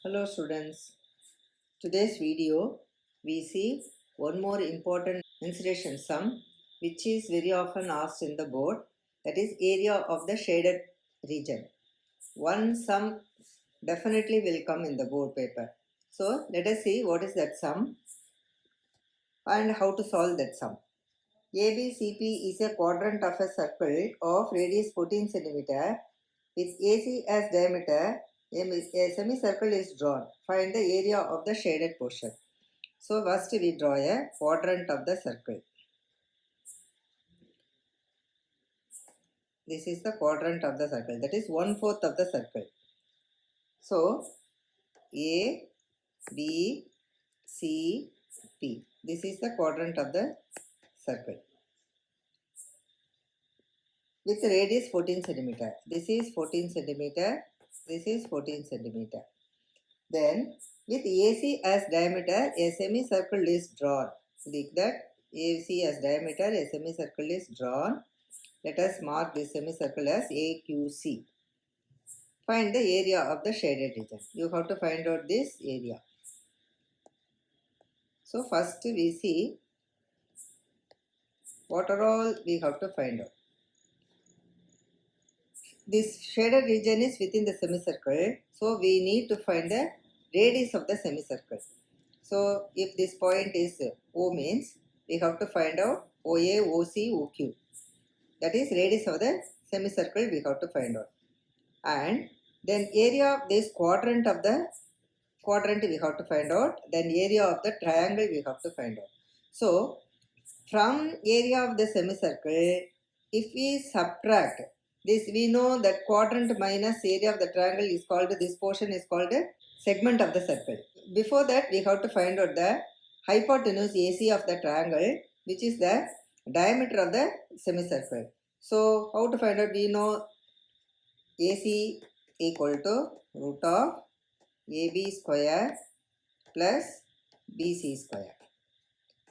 Hello students, today's video we see one more important mensuration sum which is very often asked in the board, that is area of the shaded region. One sum definitely will come in the board paper. So let us see what is that sum and how to solve that sum. ABCP is a quadrant of a circle of radius 14 cm with AC as diameter. A semicircle is drawn. Find the area of the shaded portion. So first we draw a quadrant of the circle. This is the quadrant of the circle. That is 1/4 of the circle. So A, B, C, P. This is the quadrant of the circle with radius 14 cm. This is 14 cm. This is 14 cm. Then with AC as diameter, a semicircle is drawn. Like that, AC as diameter, a semicircle is drawn. Let us mark this semicircle as AQC. Find the area of the shaded region. You have to find out this area. So first we see what are all we have to find out. This shaded region is within the semicircle. So we need to find the radius of the semicircle. So if this point is O, means we have to find out OA, OC, OQ. That is radius of the semicircle we have to find out. And then area of this quadrant of the quadrant we have to find out. Then area of the triangle we have to find out. So from area of the semicircle, if we subtract this, we know that quadrant minus area of the triangle is called, this portion is called a segment of the circle. Before that, we have to find out the hypotenuse AC of the triangle, which is the diameter of the semicircle. So how to find out? We know AC equal to root of AB square plus BC square.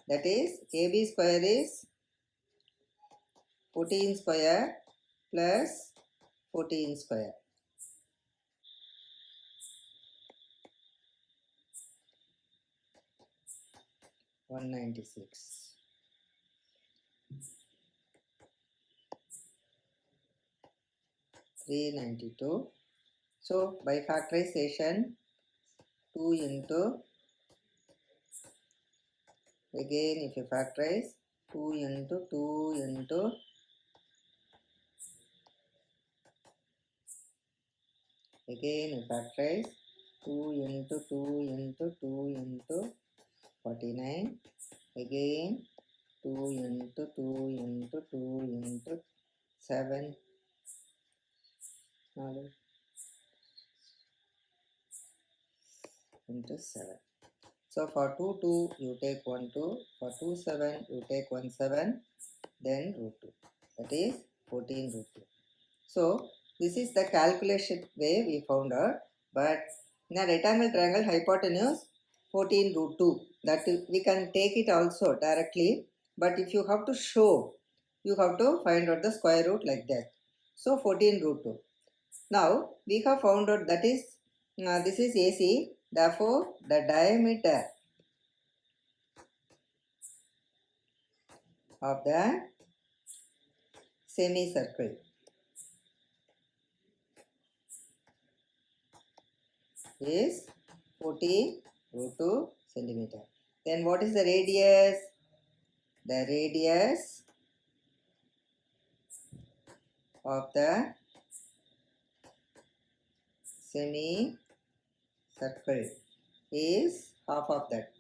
That is, AB square is 14 square plus 14 square. (196). 392. So by factorization, 2 into, again if you factorize, 2 into 2 into, again you factorize, 2 into 2 into 2 into 49, again 2 into 2 into 2 into 7, into 7. So for 2 2 you take 1 2, for 2 7 you take 1 7, then root 2, that is 14 root 2. So this is the calculation way we found out, but in a rectangle triangle hypotenuse 14 root 2, that we can take it also directly, but if you have to show, you have to find out the square root like that. So 14 root 2. Now we have found out that is, this is AC, therefore the diameter of the semicircle is 14 root 2 centimeter. Then what is the radius? The radius of the semicircle is half of that,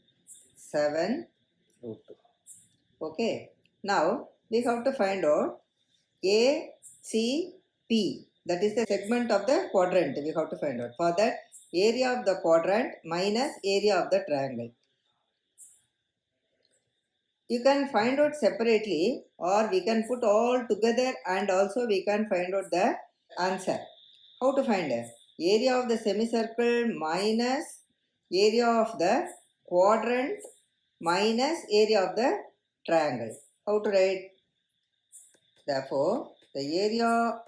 7 root 2. Okay. Now we have to find out ACP, that is the segment of the quadrant we have to find out. For that, area of the quadrant minus area of the triangle. You can find out separately, or we can put all together and also we can find out the answer. How to find it? Area of the semicircle minus area of the quadrant minus area of the triangle. How to write? Therefore, the area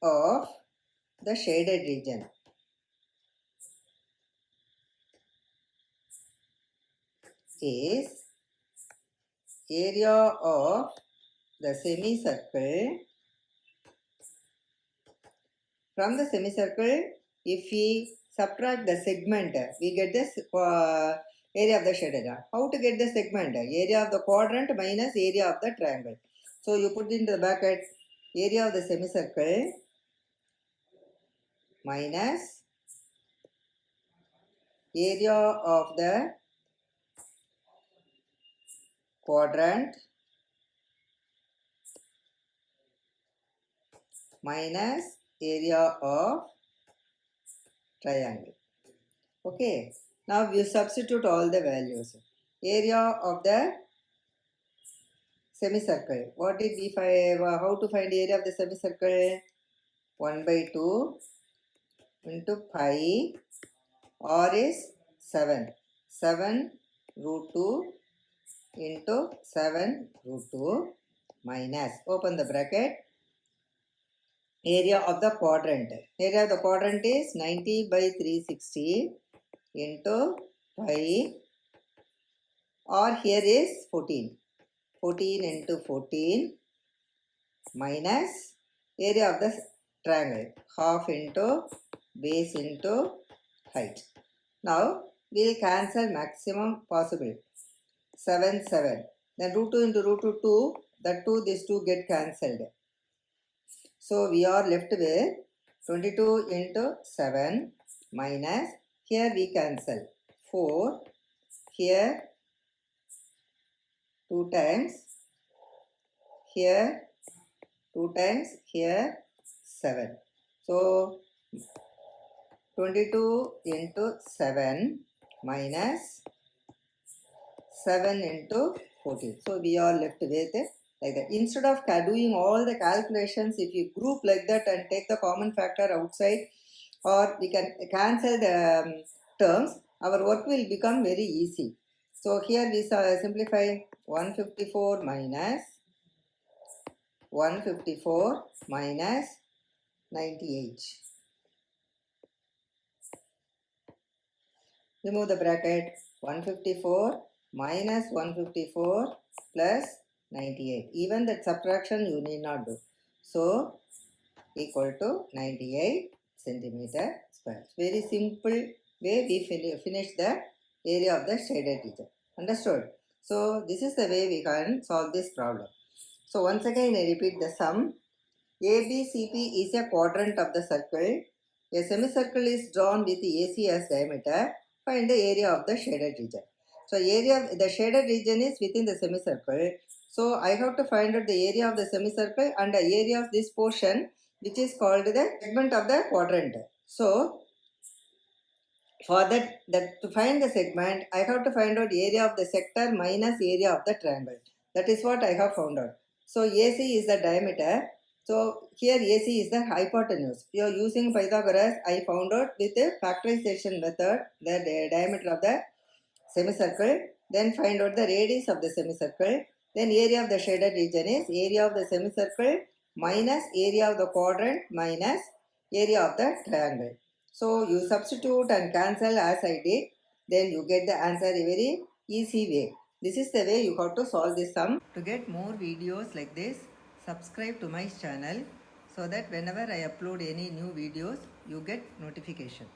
of the shaded region is area of the semicircle. From the semicircle, if we subtract the segment, we get this area of the shaded. How to get the segment? Area of the quadrant minus area of the triangle. So you put into the bracket area of the semicircle minus area of the quadrant minus area of triangle. Okay, now you substitute all the values. Area of the semicircle. What did we find? How to find area of the semicircle? 1 by 2 into pi, r is 7. 7 root 2 into 7 root 2 minus, open the bracket, area of the quadrant. Area of the quadrant is 90 by 360 into pi, or here is 14. 14 into 14 minus area of the triangle, half into base into height. Now we will cancel maximum possible. 7, 7. Then root 2 into root 2, that 2, these 2 get cancelled. So we are left with 22 into 7 minus, here we cancel 4, here 2 times, here 2 times, here 7. So 22 into 7 minus 7 into 14. So we are left with like that. Instead of doing all the calculations, if you group like that and take the common factor outside, or we can cancel the terms, our work will become very easy. So here we simplify 154 minus 98. Remove the bracket. 154 minus 154 plus 98. Even that subtraction you need not do. So equal to 98 centimeter square. Very simple way we finish the area of the shaded region. Understood? So this is the way we can solve this problem. So once again I repeat the sum. ABCP is a quadrant of the circle. A semicircle is drawn with AC as diameter. Find the area of the shaded region. So area of the shaded region is within the semicircle. So I have to find out the area of the semicircle and the area of this portion, which is called the segment of the quadrant. So for that to find the segment, I have to find out area of the sector minus area of the triangle. That is what I have found out. So AC is the diameter. So here AC is the hypotenuse. You are using Pythagoras. I found out with the factorization method the diameter of the semicircle. Then find out the radius of the semicircle. Then area of the shaded region is area of the semicircle minus area of the quadrant minus area of the triangle. So you substitute and cancel as I did. Then you get the answer a very easy way. This is the way you have to solve this sum. To get more videos like this, subscribe to my channel so that whenever I upload any new videos, you get notification.